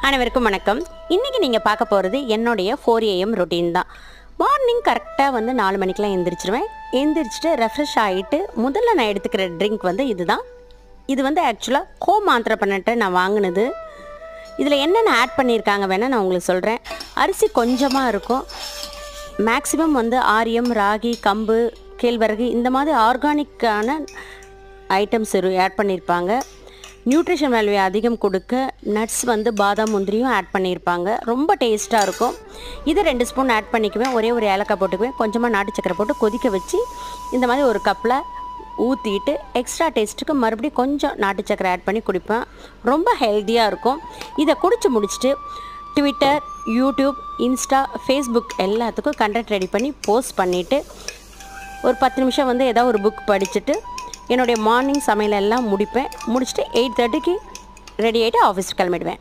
அனைவருக்கும் வணக்கம். இன்றைக்கி நீங்கள் பார்க்க போகிறது என்னுடைய 4 AM ரொட்டீன் தான். மார்னிங் கரெக்டாக வந்து 4 மணிக்கெலாம் எந்திரிச்சிருவேன். எந்திரிச்சிட்டு ரெஃப்ரெஷ் ஆகிட்டு முதல்ல நான் எடுத்துக்கிற ட்ரிங்க் வந்து இதுதான். இது வந்து ஆக்சுவலாக ஹோம் ஆந்திரப்பனட்டை நான் வாங்கினது. இதில் என்னென்ன ஆட் பண்ணியிருக்காங்க வேணால் நான் உங்களுக்கு சொல்கிறேன். அரிசி கொஞ்சமாக இருக்கும். மேக்ஸிமம் வந்து ஆரியம், ராகி, கம்பு, கேழ்வரகு இந்த மாதிரி ஆர்கானிக்கான ஐட்டம்ஸ் ஆட் பண்ணியிருப்பாங்க. நியூட்ரிஷன் வேல்யூ அதிகம் கொடுக்க நட்ஸ் வந்து பாதாம், முந்திரியும் ஆட் பண்ணியிருப்பாங்க. ரொம்ப டேஸ்ட்டாக இருக்கும். இதை 2 ஸ்பூன் ஆட் பண்ணிக்குவேன். ஒரே ஒரு ஏலக்காய் போட்டுக்குவேன். கொஞ்சமாக நாட்டு சக்கரை போட்டு கொதிக்க வச்சு இந்த மாதிரி ஒரு கப்பில் ஊற்றிட்டு எக்ஸ்ட்ரா டேஸ்ட்டுக்கு மறுபடியும் கொஞ்சம் நாட்டு சக்கரை ஆட் பண்ணி குடிப்பேன். ரொம்ப ஹெல்த்தியாக இருக்கும். இதை குடித்து முடிச்சுட்டு ட்விட்டர், யூடியூப், இன்ஸ்டா, ஃபேஸ்புக் எல்லாத்துக்கும் கண்டென்ட் ரெடி பண்ணி போஸ்ட் பண்ணிவிட்டு ஒரு 10 நிமிஷம் வந்து ஏதாவது ஒரு புக் படிச்சுட்டு என்னுடைய மார்னிங் சமையலெல்லாம் முடிப்பேன். முடிச்சுட்டு 8:30க்கு ரெடி ஆகிட்டு ஆஃபீஸ்க்கு கிளம்பிடுவேன்.